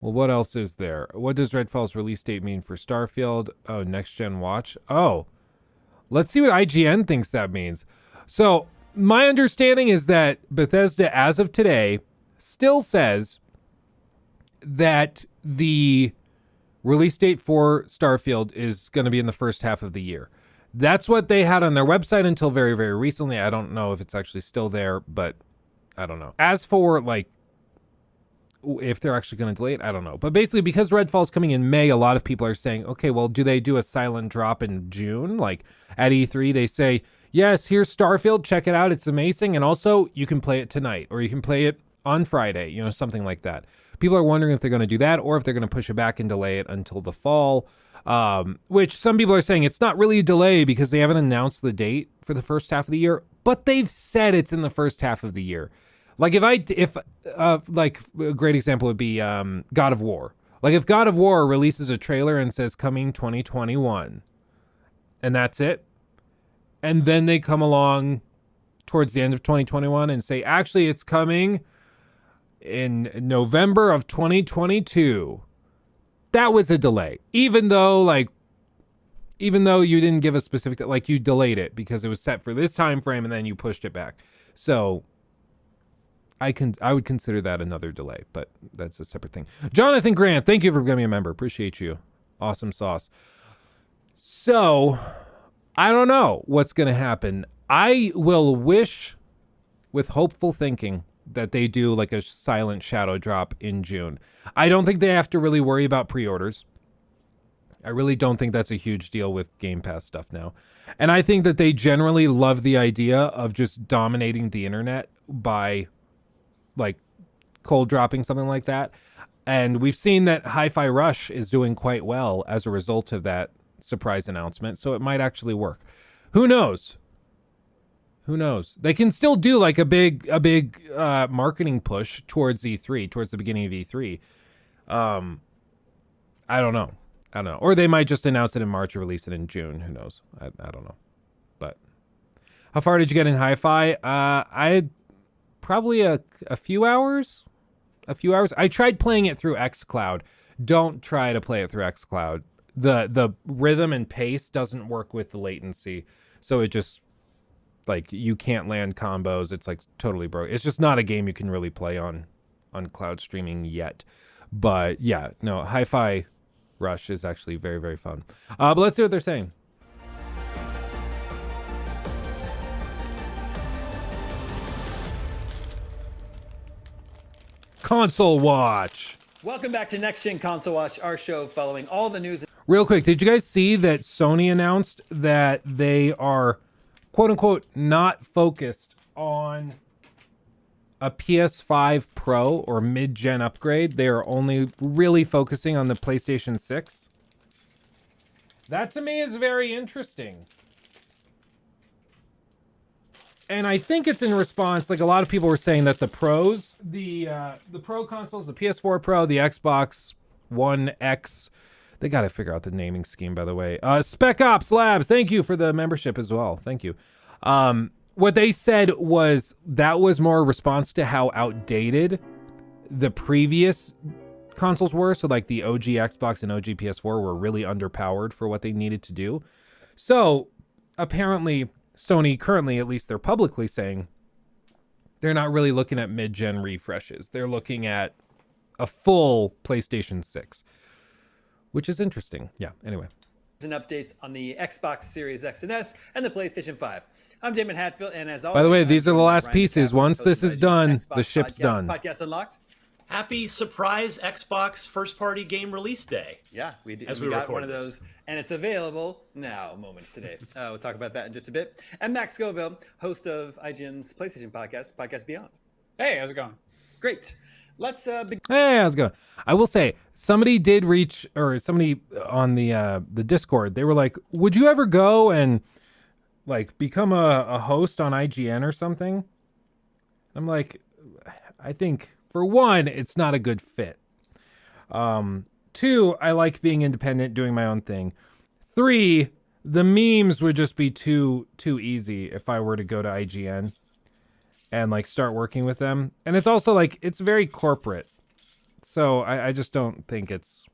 Well, what else is there? What does Redfall's release date mean for Starfield? Oh, next gen watch. Oh, let's see what IGN thinks that means. So my understanding is that Bethesda, as of today, still says that the release date for Starfield is going to be in the first half of the year. That's what they had on their website until very, very recently. I don't know if it's actually still there, but I don't know. As for like if they're actually going to delay it, I don't know. But basically, because Redfall's coming in May, a lot of people are saying, okay, well, do they do a silent drop in June? Like at E3, they say, yes, here's Starfield, check it out, it's amazing. And also, you can play it tonight, or you can play it on Friday, you know, something like that. People are wondering if they're going to do that, or if they're going to push it back and delay it until the fall, which some people are saying it's not really a delay because they haven't announced the date for the first half of the year, but they've said it's in the first half of the year. Like if like a great example would be God of War. Like if God of War releases a trailer and says coming 2021, and that's it, and then they come along towards the end of 2021 and say actually it's coming in November of 2022, that was a delay. Even though you didn't give a specific, like you delayed it because it was set for this time frame and then you pushed it back. So I would consider that another delay, but that's a separate thing. Jonathan Grant, thank you for becoming a member. Appreciate you. Awesome sauce. So, I don't know what's going to happen. I will wish with hopeful thinking that they do like a silent shadow drop in June. I don't think they have to really worry about pre-orders. I really don't think that's a huge deal with Game Pass stuff now. And I think that they generally love the idea of just dominating the internet by like cold dropping something like that. And we've seen that Hi-Fi Rush is doing quite well as a result of that surprise announcement. So it might actually work. Who knows? Who knows? They can still do like a big marketing push towards E3, towards the beginning of E3. I don't know. Or they might just announce it in March or release it in June. Who knows? I don't know. But how far did you get in Hi-Fi? I probably a few hours. I tried playing it through xCloud. Don't try to play it through xCloud. The rhythm and pace doesn't work with the latency. So it just, like, you can't land combos. It's like totally broke. It's just not a game you can really play on cloud streaming yet. But yeah, no, Hi-Fi Rush is actually very, very fun. But let's see what they're saying. Console Watch. Welcome back to Next Gen Console Watch, our show following all the news. Real quick, did you guys see that Sony announced that they are, quote unquote, not focused on a PS5 Pro or mid-gen upgrade? They are only really focusing on the PlayStation 6. That to me is very interesting. And I think it's in response, like a lot of people were saying that the pros, the Pro consoles, the PS4 Pro, the Xbox One X, they got to figure out the naming scheme, by the way. Spec Ops Labs, thank you for the membership as well. Thank you. What they said was that was more a response to how outdated the previous consoles were. So like the OG Xbox and OG PS4 were really underpowered for what they needed to do. So apparently Sony currently, at least they're publicly saying, they're not really looking at mid-gen refreshes. They're looking at a full PlayStation 6, which is interesting. Yeah, anyway. And updates on the Xbox Series X and S and the PlayStation 5. I'm Damon Hatfield, and as always, by the way, these are the last pieces. Once this is done, the ship's done. Podcast Unlocked. Happy surprise Xbox first-party game release day. Yeah, we as we got one of those, and it's available now, moments today. We'll talk about that in just a bit. And Max Scoville, host of IGN's PlayStation Podcast Beyond. Hey, how's it going? Great. Let's begin. Hey, how's it going? I will say, somebody did reach, or somebody on the Discord, they were like, would you ever go and like become a host on IGN or something? I'm like, I think for one, it's not a good fit. 2, I like being independent, doing my own thing. 3, the memes would just be too easy if I were to go to IGN and like start working with them. And it's also like, it's very corporate. So I just don't think it's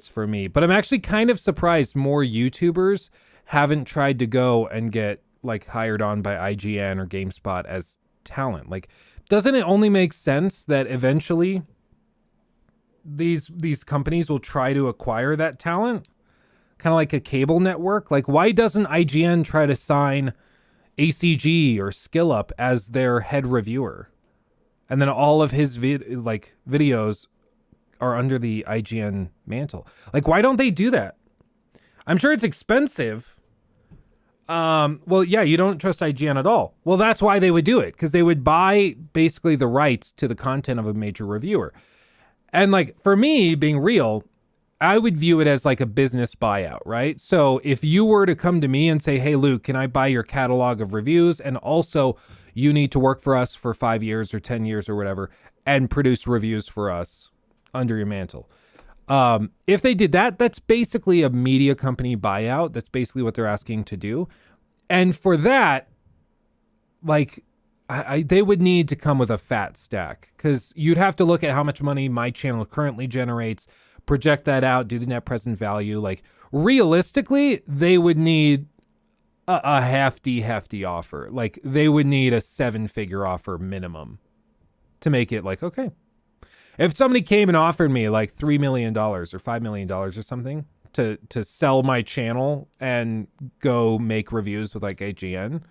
for me. But I'm actually kind of surprised more YouTubers haven't tried to go and get like hired on by IGN or GameSpot as talent. Like, doesn't it only make sense that eventually these companies will try to acquire that talent? Kind of like a cable network. Like, why doesn't IGN try to sign ACG or SkillUp as their head reviewer? And then all of his videos are under the IGN mantle. Like, why don't they do that? I'm sure it's expensive. Well, yeah, you don't trust IGN at all. Well, that's why they would do it, because they would buy basically the rights to the content of a major reviewer. And like, for me, being real, I would view it as like a business buyout, right? So if you were to come to me and say, hey, Luke, can I buy your catalog of reviews? And also you need to work for us for 5 years or 10 years or whatever and produce reviews for us under your mantle. If they did that, that's basically a media company buyout. That's basically what they're asking to do. And for that, like, they would need to come with a fat stack, because you'd have to look at how much money my channel currently generates, project that out, do the net present value. Like, realistically, they would need a hefty offer. Like, they would need a 7-figure offer minimum to make it like, okay. If somebody came and offered me like $3 million or $5 million or something to sell my channel and go make reviews with like IGN,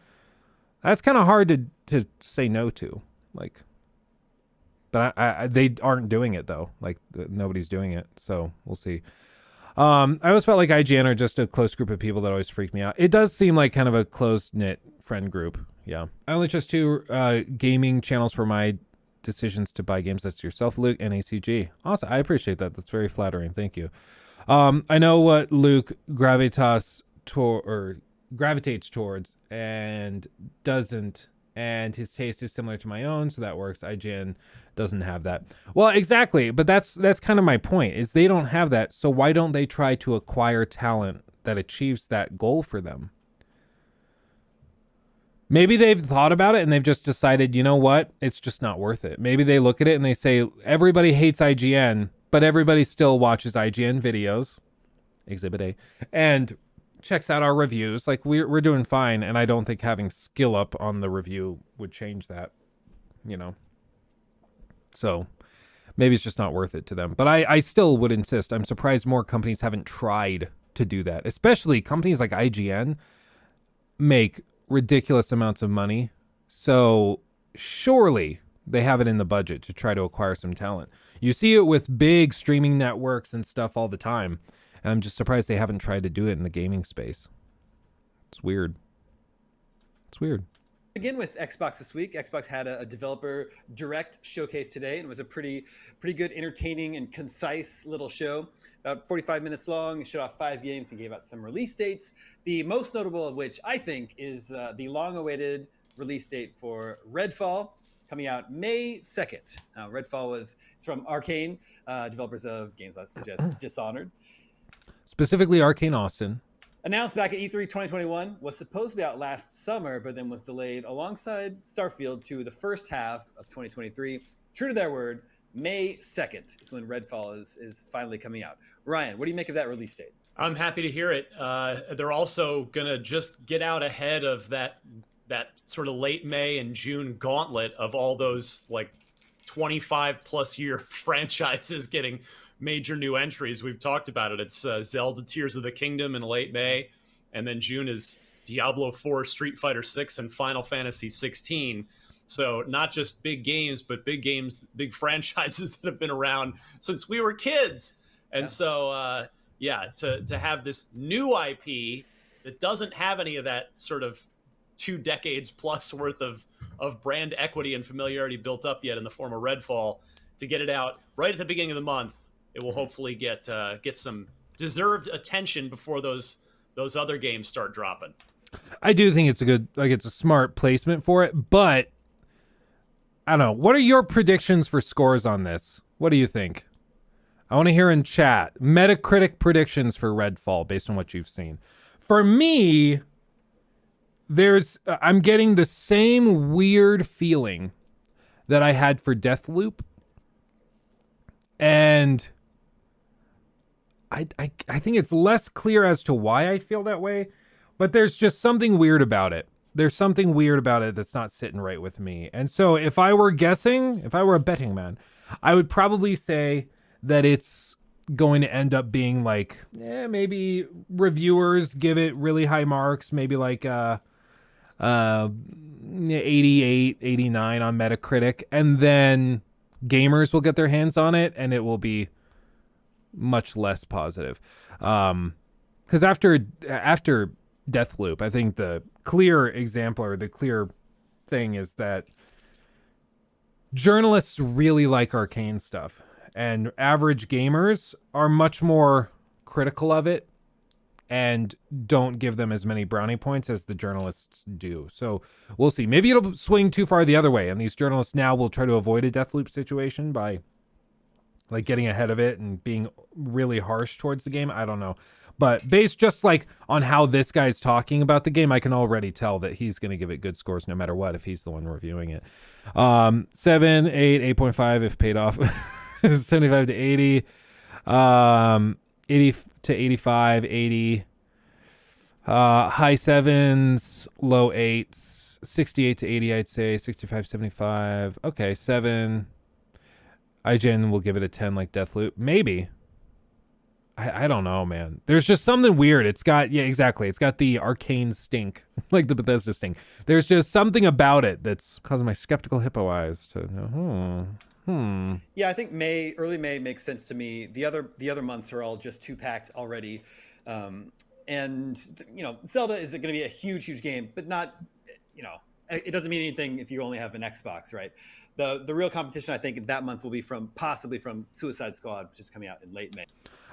that's kind of hard to say no to. Like, but they aren't doing it though. Like, nobody's doing it, so we'll see. I always felt like IGN are just a close group of people that always freak me out. It does seem like kind of a close knit friend group. Yeah, I only trust 2 gaming channels for my decisions to buy games. That's yourself, Luke, and ACG. Awesome. I appreciate that. That's very flattering. Thank you. I know what Luke gravitates towards and doesn't, and his taste is similar to my own, so that works. IGN doesn't have that. Well, exactly, but that's kind of my point, is they don't have that, so why don't they try to acquire talent that achieves that goal for them? Maybe they've thought about it and they've just decided, you know what, it's just not worth it. Maybe they look at it and they say, everybody hates IGN, but everybody still watches IGN videos, Exhibit A, and checks out our reviews. Like, we're doing fine, and I don't think having SkillUp on the review would change that, you know? So maybe it's just not worth it to them. But I still would insist. I'm surprised more companies haven't tried to do that, especially companies like IGN make ridiculous amounts of money. So surely they have it in the budget to try to acquire some talent. You see it with big streaming networks and stuff all the time. And I'm just surprised they haven't tried to do it in the gaming space. It's weird. It's weird. Begin with Xbox this week. Xbox had a developer direct showcase today, and it was a pretty good, entertaining, and concise little show. About 45 minutes long. It showed off 5 games and gave out some release dates. The most notable of which, I think, is the long-awaited release date for Redfall, coming out May 2nd. Redfall it's from Arcane, developers of games I suggest Dishonored. Specifically Arcane Austin. Announced back at E3 2021, was supposed to be out last summer, but then was delayed alongside Starfield to the first half of 2023. True to their word, May 2nd is when Redfall is finally coming out. Ryan, what do you make of that release date? I'm happy to hear it. They're also going to just get out ahead of that sort of late May and June gauntlet of all those like 25 plus year franchises getting major new entries. We've talked about it. It's Zelda Tears of the Kingdom in late May, and then June is Diablo 4, Street Fighter 6, and Final Fantasy 16. So not just big games, but big games, big franchises that have been around since we were kids. And so, to have this new IP that doesn't have any of that sort of 2 decades plus worth of brand equity and familiarity built up yet in the form of Redfall, to get it out right at the beginning of the month, it will hopefully get some deserved attention before those other games start dropping. I do think it's it's a smart placement for it, but I don't know. What are your predictions for scores on this? What do you think? I want to hear in chat Metacritic predictions for Redfall based on what you've seen. For me, I'm getting the same weird feeling that I had for Deathloop. And I think it's less clear as to why I feel that way, but there's just something weird about it. There's something weird about it that's not sitting right with me. And so if I were guessing, if I were a betting man, I would probably say that it's going to end up being like, maybe reviewers give it really high marks, maybe like 88, 89 on Metacritic, and then gamers will get their hands on it and it will be much less positive. Because after Deathloop, I think the clear example or the clear thing is that journalists really like arcane stuff, and average gamers are much more critical of it and don't give them as many brownie points as the journalists do. So we'll see. Maybe it'll swing too far the other way, and these journalists now will try to avoid a Deathloop situation by like getting ahead of it and being really harsh towards the game. I don't know. But based just like on how this guy's talking about the game, I can already tell that he's going to give it good scores no matter what if he's the one reviewing it. 7, 8, 8.5 if paid off. 75 to 80. 80 to 85, 80. High 7s, low 8s. 68 to 80, I'd say. 65, 75. Okay, 7. IGN will give it a 10 like Deathloop. Maybe. I don't know, man. There's just something weird. It's got, yeah, exactly. It's got the arcane stink, like the Bethesda stink. There's just something about it that's causing my skeptical hippo eyes to go, Yeah, I think early May makes sense to me. The other months are all just too packed already. And, Zelda is going to be a huge game, but not, it doesn't mean anything if you only have an Xbox, right? The real competition, I think, that month will be possibly from Suicide Squad, which is coming out in late May.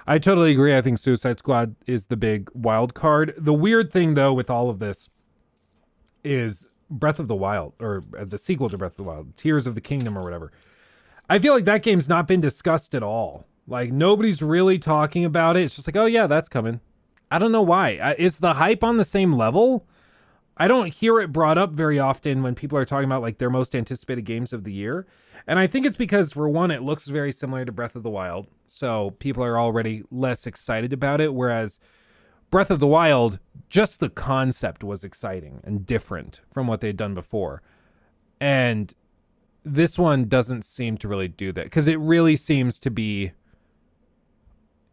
I totally agree. I think Suicide Squad is the big wild card. The weird thing, though, with all of this is Breath of the Wild, or the sequel to Breath of the Wild, Tears of the Kingdom or whatever. I feel like that game's not been discussed at all. Like, nobody's really talking about it. It's just like, oh, yeah, that's coming. I don't know why. Is the hype on the same level? I don't hear it brought up very often when people are talking about, like, their most anticipated games of the year. And I think it's because, for one, it looks very similar to Breath of the Wild. So people are already less excited about it. Whereas Breath of the Wild, just the concept was exciting and different from what they'd done before. And this one doesn't seem to really do that, because it really seems to be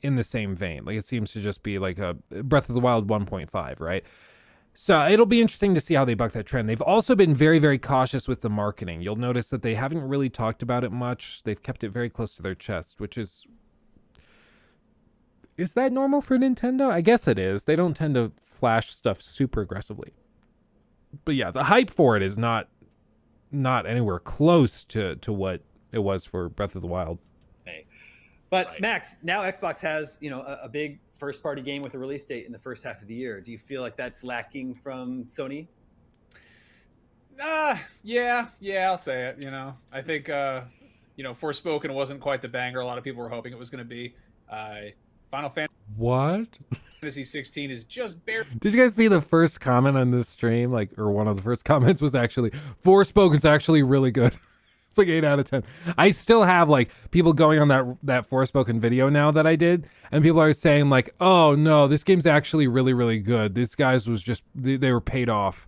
in the same vein. Like, it seems to just be like a Breath of the Wild 1.5, right? So it'll be interesting to see how they buck that trend. They've also been very, very cautious with the marketing. You'll notice that they haven't really talked about it much. They've kept it very close to their chest, which is that normal for Nintendo? I guess it is. They don't tend to flash stuff super aggressively. But yeah, the hype for it is not anywhere close to what it was for Breath of the Wild. But right. Max, now Xbox has, a big first-party game with a release date in the first half of the year. Do you feel like that's lacking from Sony? Yeah, I'll say it. I think, Forspoken wasn't quite the banger a lot of people were hoping it was going to be. Final Fantasy 16 is just barely. Did you guys see the first comment on this stream? Or one of the first comments was actually, Forspoken's actually really good. It's like 8 out of 10. I still have people going on that Forspoken video now that I did, and people are saying like, oh no, this game's actually really, really good. These guys was just, they were paid off.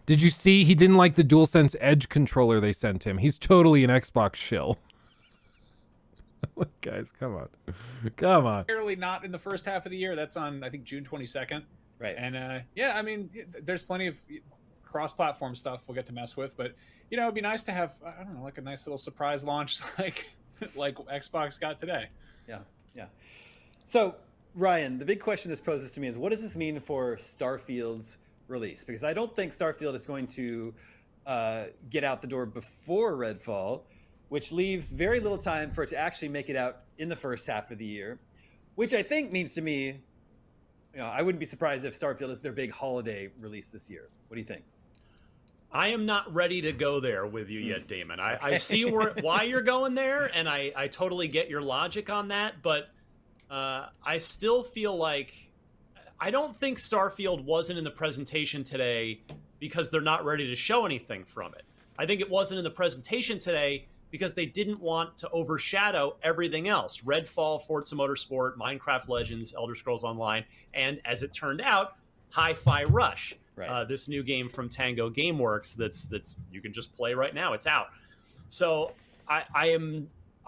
Did you see he didn't like the DualSense Edge controller they sent him? He's totally an Xbox shill. Guys, come on. Barely not in the first half of the year. That's on, I think, June 22nd. Right. And there's plenty of cross-platform stuff we'll get to mess with, but it'd be nice to have, I don't know, like a nice little surprise launch like Xbox got today. Yeah. So, Ryan, the big question this poses to me is, what does this mean for Starfield's release? Because I don't think Starfield is going to get out the door before Redfall, which leaves very little time for it to actually make it out in the first half of the year, which I think means to me, I wouldn't be surprised if Starfield is their big holiday release this year. What do you think? I am not ready to go there with you yet, Damon. I see why you're going there, and I totally get your logic on that, but I still feel like I don't think Starfield wasn't in the presentation today because they're not ready to show anything from it. I think it wasn't in the presentation today because they didn't want to overshadow everything else. Redfall, Forza Motorsport, Minecraft Legends, Elder Scrolls Online, and as it turned out, Hi-Fi Rush, Right. this new game from Tango Gameworks that's you can just play right now. It's out. So I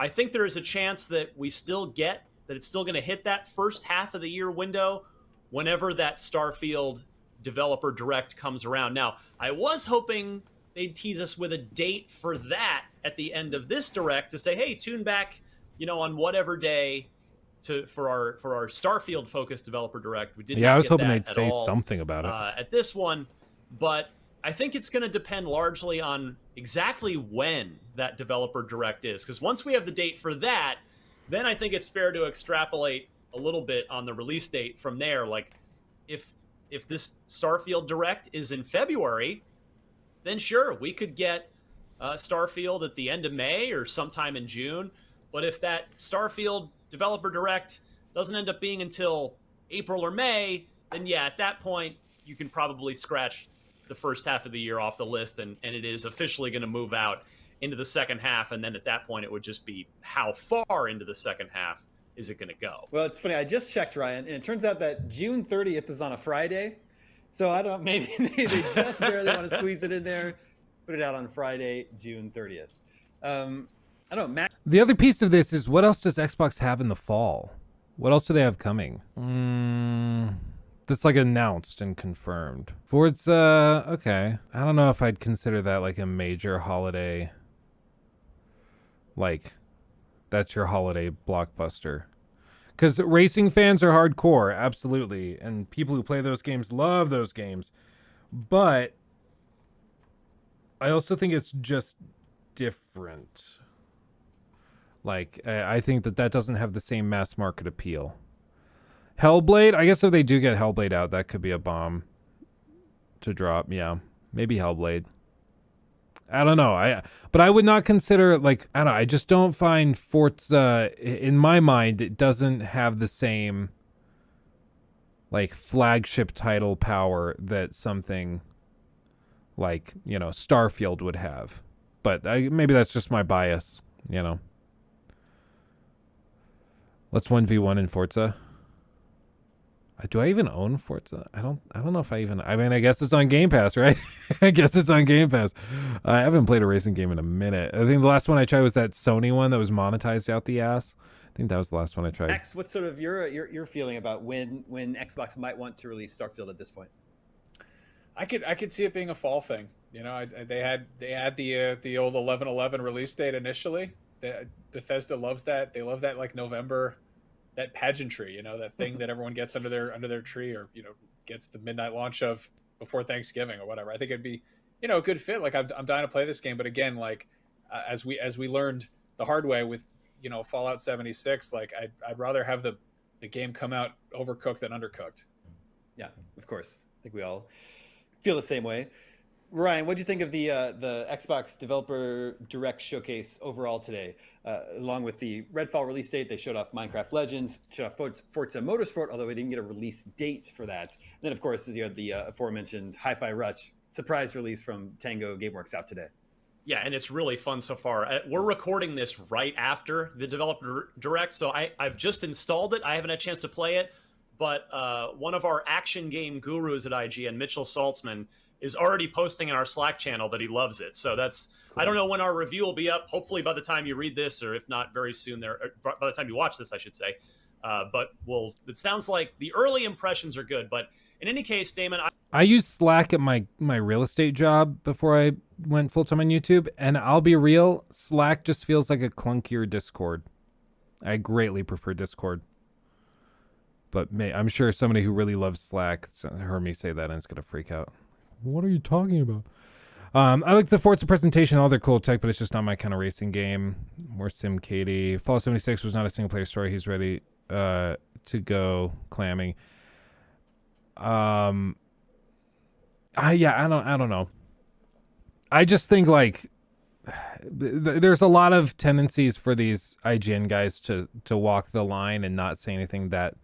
think there is a chance that it's still going to hit that first half of the year window whenever that Starfield developer direct comes around. Now, I was hoping they'd tease us with a date for that at the end of this direct to say, hey, tune back, on whatever day for our Starfield focused developer direct. We didn't. Yeah, I was hoping they'd say something about it at this one, but I think it's going to depend largely on exactly when that developer direct is, because once we have the date for that, then I think it's fair to extrapolate a little bit on the release date from there. Like, if this Starfield direct is in February, then sure, we could get Starfield at the end of May or sometime in June. But if that Starfield developer direct doesn't end up being until April or May, then yeah, at that point, you can probably scratch the first half of the year off the list, and it is officially going to move out into the second half. And then at that point, it would just be how far into the second half is it going to go? Well, it's funny. I just checked, Ryan, and it turns out that June 30th is on a Friday. So I don't, maybe they just barely want to squeeze it in there, put it out on Friday, June 30th. I don't know, Matt. The other piece of this is, what else does Xbox have in the fall? What else do they have coming? That's like announced and confirmed. Forza, okay. I don't know if I'd consider that like a major holiday. Like, that's your holiday blockbuster. Because racing fans are hardcore, absolutely. And people who play those games love those games. But I also think it's just different. Like, I think that doesn't have the same mass market appeal. Hellblade, I guess if they do get Hellblade out, that could be a bomb to drop. Yeah, maybe Hellblade. I don't know. But I would not consider, like, I don't know. I just don't find Forza, in my mind, it doesn't have the same, like, flagship title power that something like, Starfield would have. But maybe that's just my bias, Let's 1v1 in Forza. Do I even own Forza? I don't know if I mean, I guess it's on Game Pass, right? I guess it's on Game Pass. I haven't played a racing game in a minute. I think the last one I tried was that Sony one that was monetized out the ass. I think that was the last one I tried. Max, what's sort of your feeling about when Xbox might want to release Starfield at this point? I could see it being a fall thing. They had the old 11/11 release date initially. Bethesda loves that. They love that, like, November, that pageantry, that thing that everyone gets under their tree, or gets the midnight launch of before Thanksgiving or whatever. I think it'd be a good fit. Like, I'm dying to play this game, but again, like, as we learned the hard way with Fallout 76, like, I'd rather have the game come out overcooked than undercooked. Yeah, of course. I think we all feel the same way. Ryan, what do you think of the Xbox Developer Direct Showcase overall today? Along with the Redfall release date, they showed off Minecraft Legends, showed off Forza Motorsport, although we didn't get a release date for that. And then, of course, you had the aforementioned Hi-Fi Rush surprise release from Tango Gameworks out today. Yeah, and it's really fun so far. We're recording this right after the Developer Direct, so I've just installed it. I haven't had a chance to play it, but one of our action game gurus at IGN, Mitchell Saltzman, is already posting in our Slack channel that he loves it. So that's cool. I don't know when our review will be up. Hopefully by the time you read this, or if not very soon there, by the time you watch this, I should say. But it sounds like the early impressions are good. But in any case, Damon, I used Slack at my real estate job before I went full-time on YouTube. And I'll be real, Slack just feels like a clunkier Discord. I greatly prefer Discord. But I'm sure somebody who really loves Slack heard me say that and it's going to freak out. What are you talking about? I like the Forza presentation, all their cool tech, but it's just not my kind of racing game. More SimCady. Fallout 76 was not a single-player story. He's ready to go clamming. I don't know. I just think, like, there's a lot of tendencies for these IGN guys to walk the line and not say anything that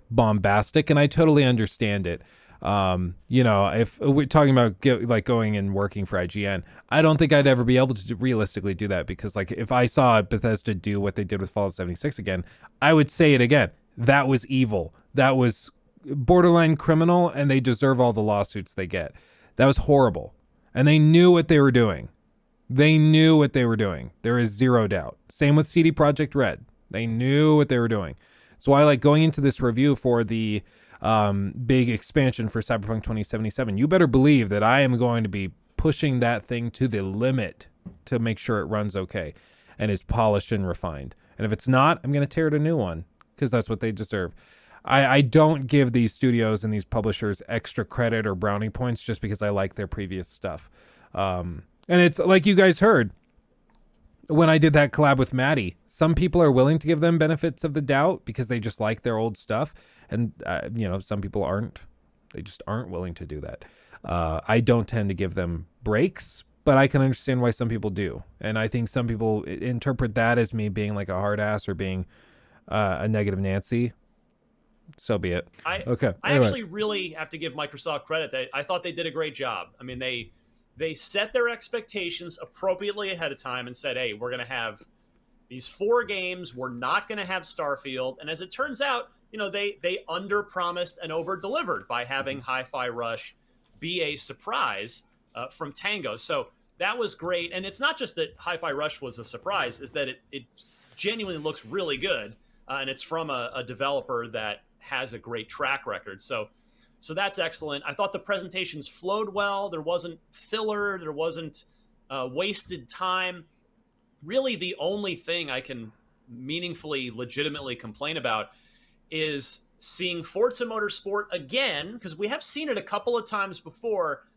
bombastic, and I totally understand it. You know, if we're talking about like going and working for IGN, I don't think I'd ever be able to realistically do that, because like if I saw Bethesda do what they did with Fallout 76 again, I would say it again. That was evil. That was borderline criminal, and they deserve all the lawsuits they get. That was horrible. And they knew what they were doing. They knew what they were doing. There is zero doubt. Same with CD Projekt Red. They knew what they were doing. So I like going into this review for the big expansion for Cyberpunk 2077. You better believe that I am going to be pushing that thing to the limit to make sure it runs okay and is polished and refined. And if it's not, I'm going to tear it a new one, because that's what they deserve. I don't give these studios and these publishers extra credit or brownie points just because I like their previous stuff. And it's like you guys heard when I did that collab with Maddie, some people are willing to give them benefits of the doubt because they just like their old stuff. And, you know, some people aren't. They just aren't willing to do that. I don't tend to give them breaks, but I can understand why some people do. And I think some people interpret that as me being like a hard ass or being a negative Nancy. So be it. I Anyway. actually really have to give Microsoft credit. I thought they did a great job. I mean, they set their expectations appropriately ahead of time and said, hey, we're going to have these 4 games. We're not going to have Starfield. And as it turns out, you know, they under-promised and over-delivered by having Hi-Fi Rush be a surprise from Tango. So that was great. And it's not just that Hi-Fi Rush was a surprise, is that it genuinely looks really good. And it's from a developer that has a great track record. So that's excellent. I thought the presentations flowed well. There wasn't filler. There wasn't wasted time. Really, the only thing I can meaningfully, legitimately complain about is seeing Forza Motorsport again, because we have seen it a couple of times before,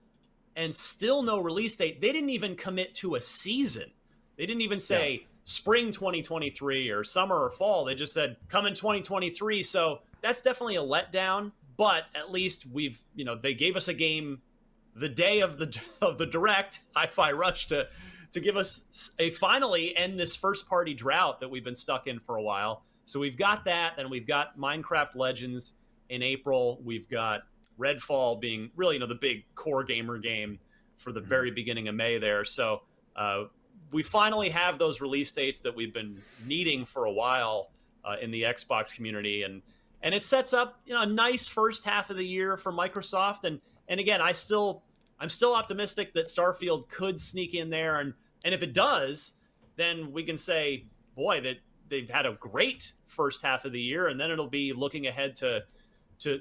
and still no release date. They didn't even commit to a season. They didn't even say spring 2023 or summer or fall. They just said come in 2023. So that's definitely a letdown. But at least they gave us a game the day of the direct, Hi-Fi Rush, to give us a finally end this first party drought that we've been stuck in for a while. So we've got that, and we've got Minecraft Legends in April. We've got Redfall being really, the big core gamer game for the very beginning of May there. So we finally have those release dates that we've been needing for a while in the Xbox community, and it sets up a nice first half of the year for Microsoft. And again, I'm still optimistic that Starfield could sneak in there, and if it does, then we can say, boy, that they've had a great first half of the year, and then it'll be looking ahead to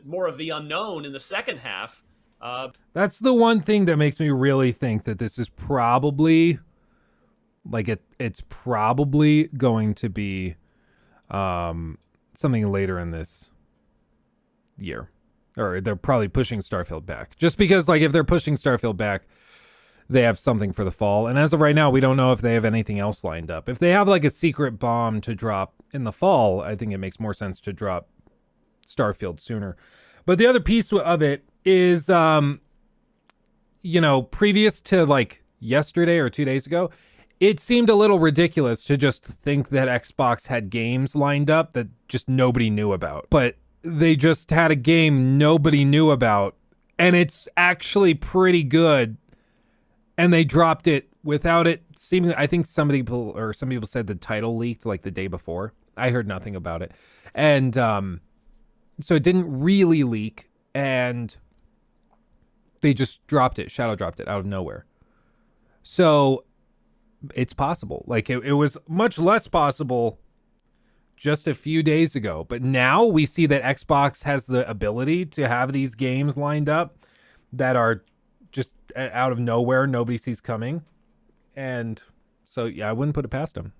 more of the unknown in the second half. That's the one thing that makes me really think that this is probably it's probably going to be something later in this year, or they're probably pushing Starfield back, just because if they're pushing Starfield back, they have something for the fall. And as of right now, we don't know if they have anything else lined up. If they have a secret bomb to drop in the fall, I think it makes more sense to drop Starfield sooner. But the other piece of it is, previous to yesterday or 2 days ago, it seemed a little ridiculous to just think that Xbox had games lined up that just nobody knew about. But they just had a game nobody knew about, and it's actually pretty good. And they dropped it without it seeming. I think some people said the title leaked the day before. I heard nothing about it, and so it didn't really leak, and they just shadow dropped it out of nowhere. So it's possible. It was much less possible just a few days ago, but now we see that Xbox has the ability to have these games lined up that are just out of nowhere, nobody sees coming. And so I wouldn't put it past them,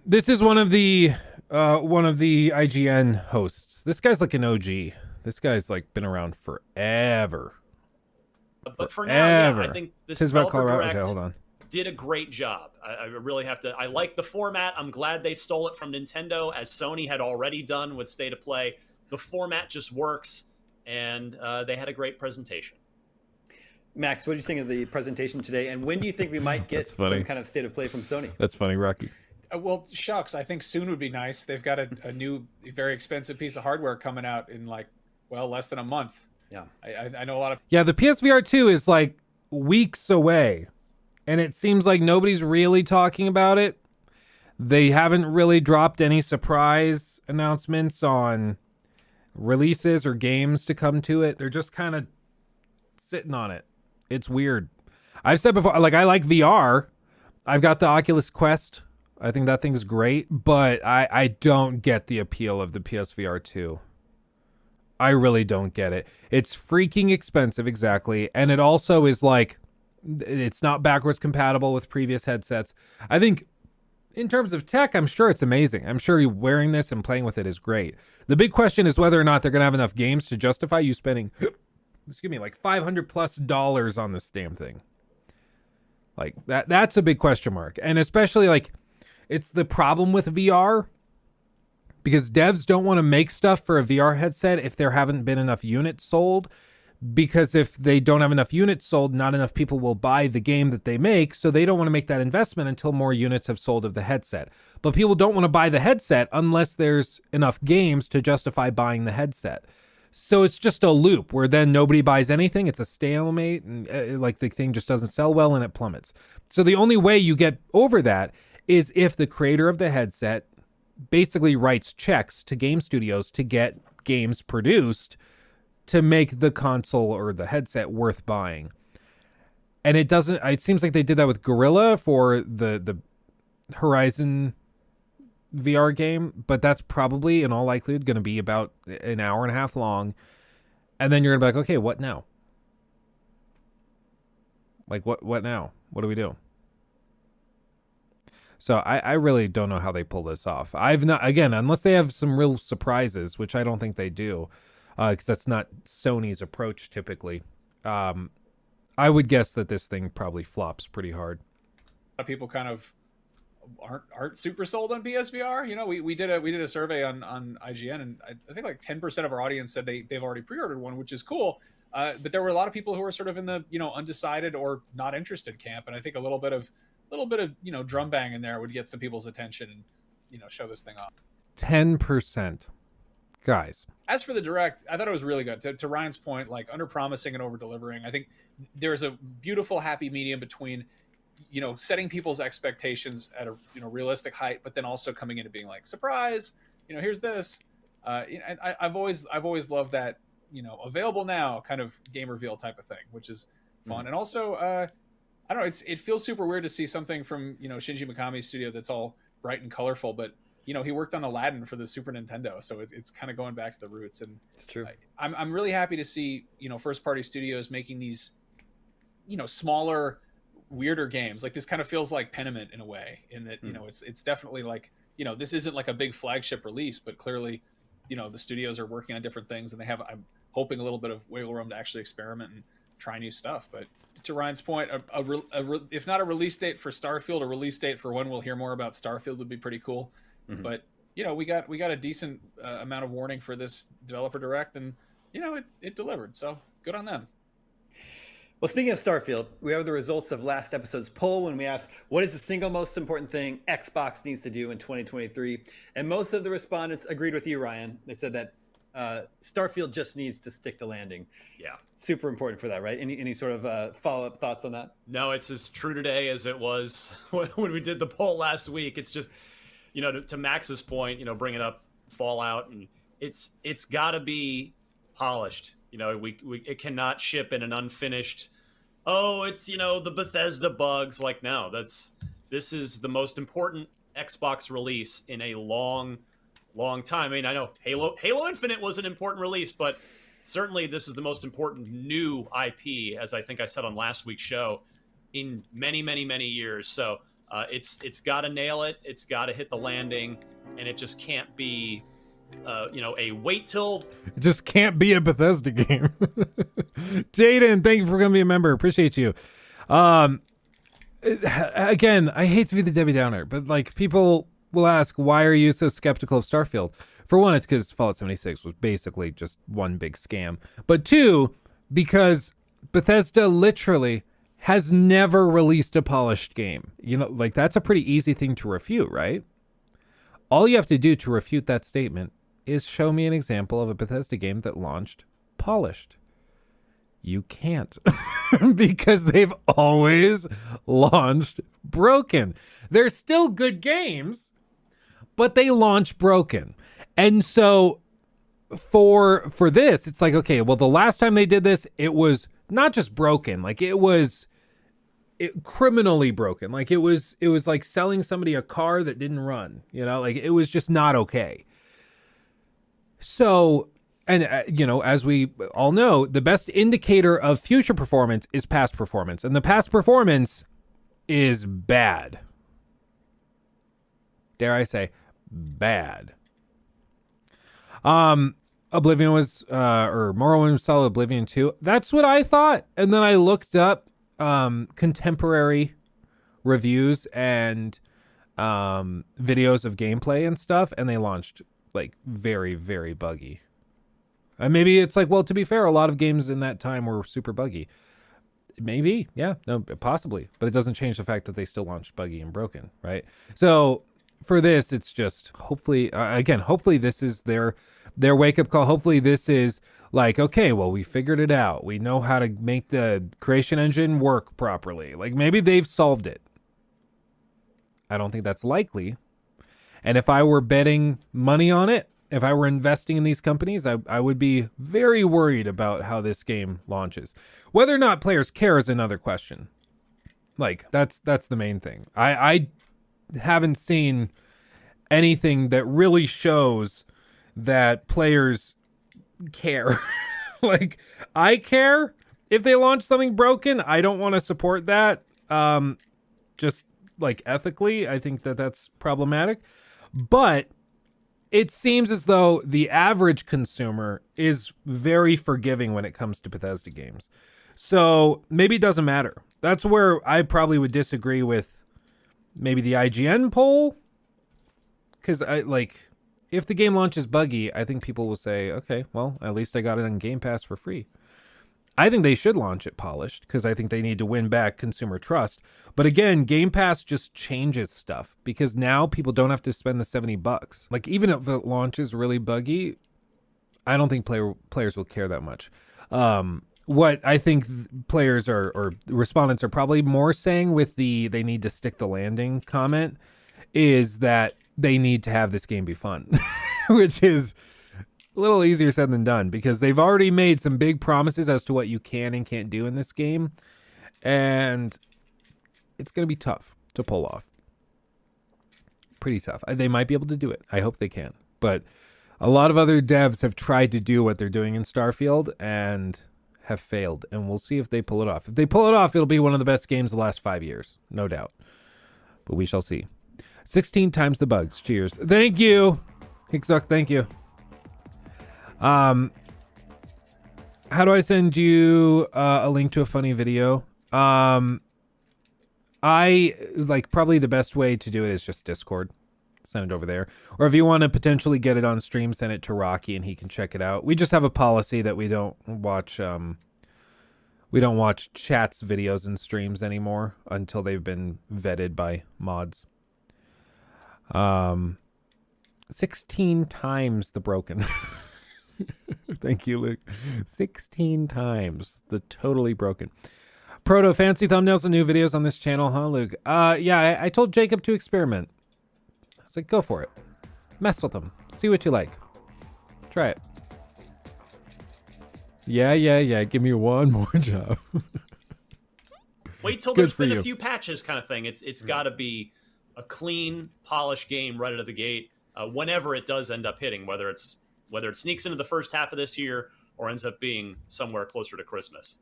This is one of the IGN hosts. This guy's an OG. This guy's been around forever. But for now, I think this is about Developer Colorado. Direct Okay, hold on. did a great job. I really have to. I like the format. I'm glad they stole it from Nintendo, as Sony had already done with State of Play. The format just works, and they had a great presentation. Max, what do you think of the presentation today, and when do you think we might get some kind of State of Play from Sony? That's funny, Rocky. Well, shucks, I think soon would be nice. They've got a new, very expensive piece of hardware coming out in less than a month. Yeah. I know a lot of Yeah, the PSVR 2 is like weeks away, and it seems like nobody's really talking about it. They haven't really dropped any surprise announcements on releases or games to come to it. They're just kind of sitting on it. It's weird. I've said before, like, I like VR. I've got the Oculus Quest. I think that thing's great, but I don't get the appeal of the PSVR 2. I really don't get it. It's freaking expensive, exactly. And it also is like, it's not backwards compatible with previous headsets. I think in terms of tech, I'm sure it's amazing. I'm sure wearing this and playing with it is great. The big question is whether or not they're going to have enough games to justify you spending, excuse me, like $500+ on this damn thing. Like that's a big question mark. And especially like it's the problem with VR because devs don't want to make stuff for a VR headset if there haven't been enough units sold. Because if they don't have enough units sold, not enough people will buy the game that they make. So they don't want to make that investment until more units have sold of the headset. But people don't want to buy the headset unless there's enough games to justify buying the headset. So it's just a loop where then nobody buys anything. It's a stalemate and like the thing just doesn't sell well and it plummets. So the only way you get over that is if the creator of the headset basically writes checks to game studios to get games produced to make the console or the headset worth buying. And it seems like they did that with Gorilla for the Horizon VR game, but that's probably in all likelihood going to be about an hour and a half long. And then you're going to be like, okay, what now? Like what now? What do we do? So I really don't know how they pull this off. Unless they have some real surprises, which I don't think they do, because that's not Sony's approach typically. I would guess that this thing probably flops pretty hard. A lot of people kind of aren't super sold on PSVR. You know, we did a survey on IGN, and I think like 10% of our audience said they've already pre-ordered one, which is cool. But there were a lot of people who were sort of in the undecided or not interested camp, and I think a little bit of drum bang in there would get some people's attention and show this thing off. 10%. Guys. As for the direct, I thought it was really good. To Ryan's point, like under promising and over delivering, I think there's a beautiful happy medium between setting people's expectations at a realistic height, but then also coming in and being like, surprise, here's this. I've always loved that available now kind of game reveal type of thing, which is fun. And also I don't know, it feels super weird to see something from Shinji Mikami's studio that's all bright and colorful, but he worked on Aladdin for the Super Nintendo, so it's kind of going back to the roots. And it's true. I'm really happy to see first party studios making these smaller, weirder games. Like this kind of feels like Pentiment in a way, in that it's definitely like this isn't like a big flagship release, but clearly the studios are working on different things, and they have, I'm hoping, a little bit of wiggle room to actually experiment and try new stuff. But to Ryan's point, if not a release date for Starfield, a release date for when we'll hear more about Starfield would be pretty cool. Mm-hmm. But we got a decent amount of warning for this developer direct, and it delivered. So good on them. Well, speaking of Starfield, we have the results of last episode's poll when we asked what is the single most important thing Xbox needs to do in 2023, and most of the respondents agreed with you, Ryan. They said that Starfield just needs to stick the landing. Yeah, super important for that, right? Any sort of follow-up thoughts on that? No, it's as true today as it was when we did the poll last week. It's just to Max's point, bringing up Fallout, and it's got to be polished. It cannot ship in an unfinished, it's the Bethesda bugs. Like, no, this is the most important Xbox release in a long time. I mean, I know Halo Infinite was an important release, but certainly this is the most important new IP, as I think I said on last week's show, in many, many, many years. So it's got to nail it. It's got to hit the landing, and it just can't be a wait till. It just can't be a Bethesda game. Jaden, thank you for going to be a member. Appreciate you. Again, I hate to be the Debbie Downer, but like, people will ask, why are you so skeptical of Starfield? For one, it's because Fallout 76 was basically just one big scam. But two, because Bethesda literally has never released a polished game. Like, that's a pretty easy thing to refute, right? All you have to do to refute that statement is show me an example of a Bethesda game that launched polished. You can't because they've always launched broken. They're still good games, but they launch broken. And so for this, it's like, okay, well, the last time they did this, it was not just broken, like it was criminally broken. Like it was like selling somebody a car that didn't run, you know, like it was just not okay. So, and as we all know, the best indicator of future performance is past performance, and the past performance is bad. Dare I say, bad. Oblivion was, or Morrowind saw Oblivion 2. That's what I thought. And then I looked up contemporary reviews and videos of gameplay and stuff, and they launched like very, very buggy. And maybe it's like, well, to be fair, a lot of games in that time were super buggy. Maybe, yeah, no, possibly. But it doesn't change the fact that they still launched buggy and broken, right? So for this, it's just hopefully, hopefully this is their wake-up call. Hopefully this is like, okay, well, we figured it out. We know how to make the creation engine work properly. Like maybe they've solved it. I don't think that's likely. And if I were betting money on it, if I were investing in these companies, I would be very worried about how this game launches. Whether or not players care is another question. Like that's the main thing. I haven't seen anything that really shows that players care. Like I care if they launch something broken. I don't want to support that. Just like ethically, I think that that's problematic. But it seems as though the average consumer is very forgiving when it comes to Bethesda games. So maybe it doesn't matter. That's where I probably would disagree with maybe the IGN poll. Because if the game launches buggy, I think people will say, okay, well, at least I got it on Game Pass for free. I think they should launch it polished because I think they need to win back consumer trust. But again, Game Pass just changes stuff because now people don't have to spend the $70. Like even if it launches really buggy, I don't think players will care that much. What I think players or respondents are probably more saying with the they need to stick the landing comment is that they need to have this game be fun, which is a little easier said than done because they've already made some big promises as to what you can and can't do in this game. And it's going to be tough to pull off. Pretty tough. They might be able to do it. I hope they can. But a lot of other devs have tried to do what they're doing in Starfield and have failed. And we'll see if they pull it off. If they pull it off, it'll be one of the best games of the last 5 years. No doubt. But we shall see. 16 times the bugs. Cheers. Thank you. Hicksuck, thank you. How do I send you a link to a funny video? I like probably the best way to do it is just Discord. Send it over there. Or if you want to potentially get it on stream, send it to Rocky and he can check it out. We just have a policy that we don't watch chats, videos, and streams anymore until they've been vetted by mods. 16 times the broken. Thank you, Luke. 16 times the totally broken. Proto, fancy thumbnails and new videos on this channel, huh, Luke? Yeah, I told Jacob to experiment. I was like, go for it. Mess with them. See what you like. Try it. Yeah. Give me one more job. Wait till there's been a few patches kind of thing. It's got to be a clean, polished game right out of the gate whenever it does end up hitting, whether it sneaks into the first half of this year or ends up being somewhere closer to Christmas.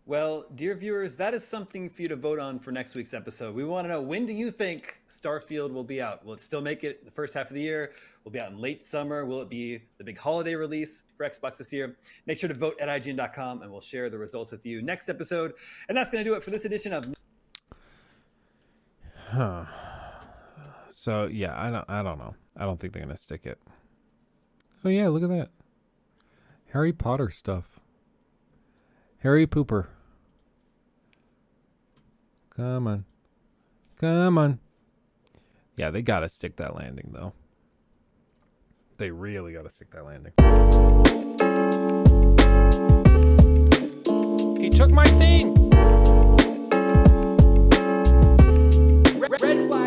Well, dear viewers, that is something for you to vote on for next week's episode. We want to know, when do you think Starfield will be out? Will it still make it the first half of the year? Will it be out in late summer? Will it be the big holiday release for Xbox this year? Make sure to vote at IGN.com and we'll share the results with you next episode. And that's going to do it for this edition of... So, yeah, I don't know. I don't think they're going to stick it. Oh, yeah, look at that. Harry Potter stuff. Harry Pooper. Come on. Yeah, they got to stick that landing, though. They really got to stick that landing. He took my thing. Redfalls.